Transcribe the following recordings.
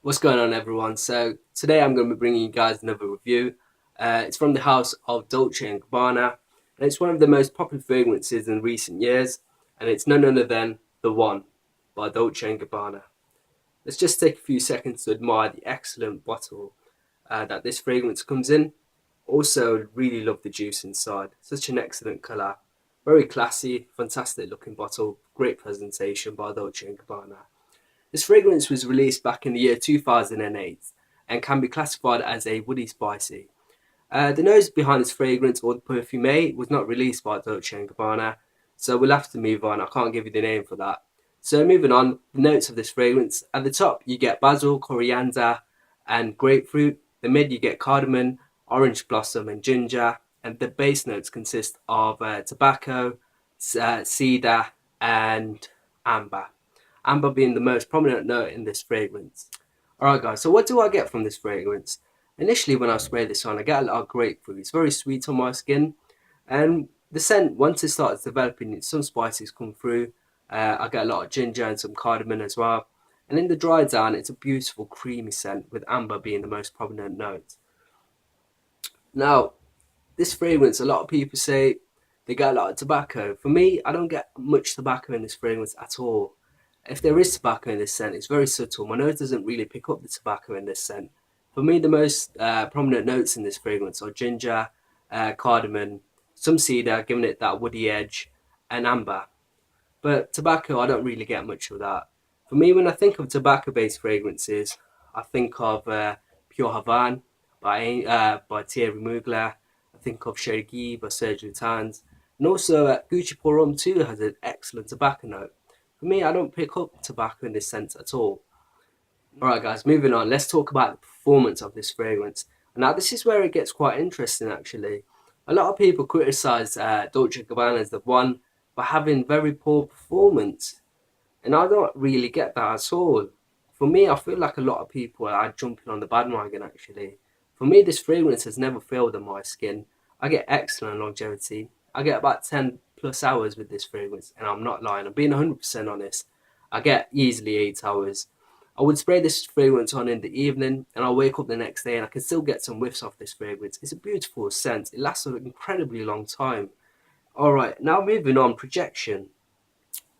What's going on, everyone? So today I'm going to be bringing you guys another review. It's from the house of Dolce and Gabbana, and it's one of the most popular fragrances in recent years, and it's none other than The One by Dolce and Gabbana. Let's just take a few seconds to admire the excellent bottle that this fragrance comes in. Also, really love the juice inside. Such an excellent colour, very classy, fantastic looking bottle, great presentation by Dolce and Gabbana. This fragrance was released back in the year 2008 and can be classified as a woody spicy. The nose behind this fragrance, or the perfume, was not released by Dolce and Gabbana, so we'll have to move on. I can't give you the name for that. So moving on, the notes of this fragrance. At the top, you get basil, coriander, and grapefruit. The mid, you get cardamom, orange blossom, and ginger. And the base notes consist of tobacco, cedar, and amber. Amber being the most prominent note in this fragrance. Alright guys, so what do I get from this fragrance? Initially when I spray this on, I get a lot of grapefruit. It's very sweet on my skin. And the scent, once it starts developing, some spices come through. I get a lot of ginger and some cardamom as well. And in the dry down, it's a beautiful creamy scent with amber being the most prominent note. Now, this fragrance, a lot of people say they get a lot of tobacco. For me, I don't get much tobacco in this fragrance at all. If there is tobacco in this scent, it's very subtle. My nose doesn't really pick up the tobacco in this scent. For me, the most prominent notes in this fragrance are ginger, cardamom, some cedar, giving it that woody edge, and amber. But tobacco, I don't really get much of that. For me, when I think of tobacco-based fragrances, I think of Pure Havana by Thierry Mugler. I think of Chergui by Sergio Tanz. And also Gucci Pour Homme too has an excellent tobacco note. For me, I don't pick up tobacco in this sense at all. Alright guys, moving on. Let's talk about the performance of this fragrance. Now this is where it gets quite interesting actually. A lot of people criticise Dolce Gabbana as the one for having very poor performance. And I don't really get that at all. For me, I feel like a lot of people are jumping on the bandwagon actually. For me, this fragrance has never failed on my skin. I get excellent longevity. I get about 10 plus hours with this fragrance, and I'm not lying. I'm being 100% honest. I get easily 8 hours. I would spray this fragrance on in the evening, and I'll wake up the next day and I can still get some whiffs off this fragrance. It's a beautiful scent. It lasts an incredibly long time. Alright, now moving on, projection.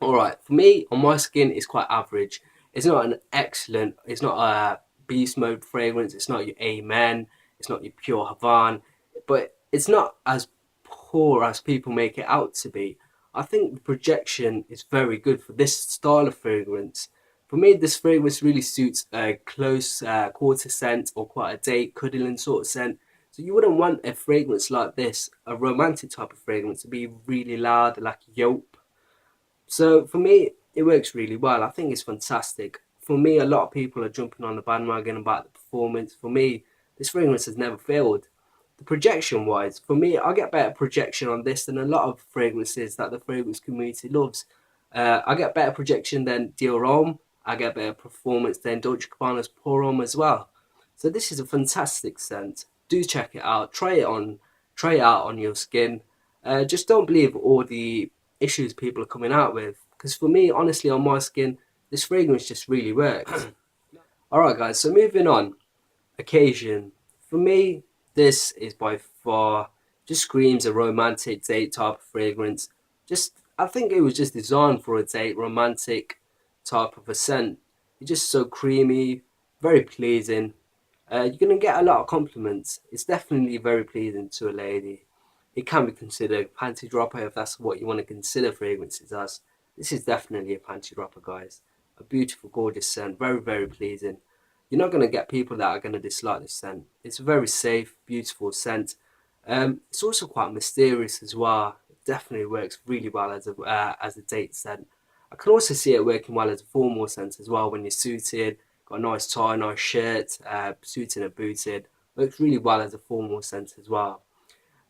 Alright, for me, on my skin, it's quite average. It's not an excellent, it's not a beast mode fragrance, it's not your Amen, it's not your Pure Havana, but it's not as poor as people make it out to be. I think the projection is very good for this style of fragrance. For me, this fragrance really suits a close quarter scent or quite a date cuddling sort of scent. So you wouldn't want a fragrance like this, a romantic type of fragrance, to be really loud, like Yope. So for me, it works really well. I think it's fantastic. For me, a lot of people are jumping on the bandwagon about the performance. For me, this fragrance has never failed. The projection wise, for me, I get better projection on this than a lot of fragrances that the fragrance community loves. I get better projection than Dior Homme. I get better performance than Dolce Gabbana's Pour Homme as well. So this is a fantastic scent. Do check it out. Try it out on your skin. Just don't believe all the issues people are coming out with. Because for me, honestly, on my skin, this fragrance just really works. Alright, guys, so moving on. Occasion. For me, this is by far just screams a romantic date type of fragrance. I think it was just designed for a date, romantic type of a scent. It's just so creamy, very pleasing. You're going to get a lot of compliments. It's definitely very pleasing to a lady. It can be considered a panty dropper if that's what you want to consider fragrances as. This is definitely a panty dropper, guys. A beautiful, gorgeous scent, very, very pleasing. You're not going to get people that are going to dislike this scent. It's a very safe, beautiful scent. It's also quite mysterious as well. It definitely works really well as a date scent. I can also see it working well as a formal scent as well when you're suited, got a nice tie, nice shirt, suited and booted. Works really well as a formal scent as well.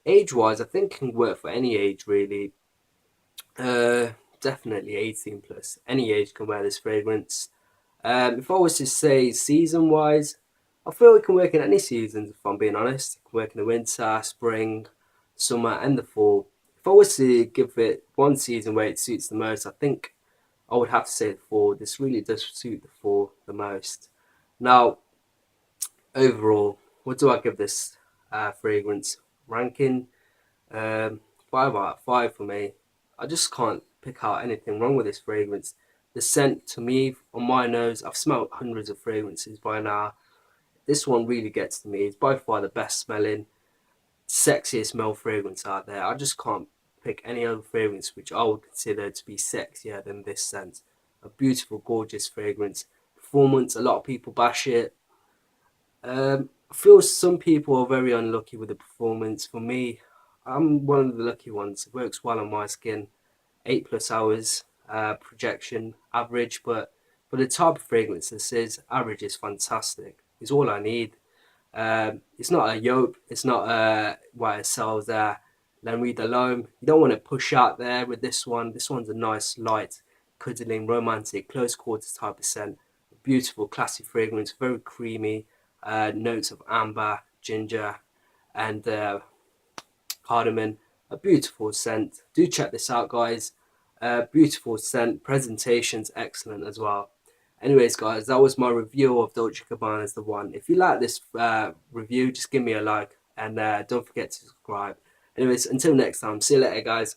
Age wise, I think it can work for any age really. Definitely 18 plus. Any age can wear this fragrance. If I was to say season wise, I feel it can work in any seasons if I'm being honest. It can work in the winter, spring, summer, and the fall. If I was to give it one season where it suits the most, I think I would have to say the fall. This really does suit the fall the most. Now, overall, what do I give this fragrance ranking? 5 out of 5 for me. I just can't pick out anything wrong with this fragrance. The scent, to me, on my nose, I've smelled hundreds of fragrances by now. This one really gets to me. It's by far the best smelling, sexiest male fragrance out there. I just can't pick any other fragrance which I would consider to be sexier than this scent. A beautiful, gorgeous fragrance. Performance, a lot of people bash it. I feel some people are very unlucky with the performance. For me, I'm one of the lucky ones. It works well on my skin. 8+ hours projection average, but for the type of fragrance this is, average is fantastic. It's all I need. It's not a yoke. It's not what it sells there. Then read alone. You don't want to push out there with this one. This one's a nice, light, cuddling, romantic, close quarters type of scent. Beautiful, classy fragrance, very creamy. Notes of amber, ginger, and cardamom. A beautiful scent. Do check this out, guys. Beautiful scent. Presentation's excellent as well. Anyways, guys, that was my review of Dolce Gabbana's The One. If you like this review, just give me a like and don't forget to subscribe. Anyways, until next time, see you later, guys.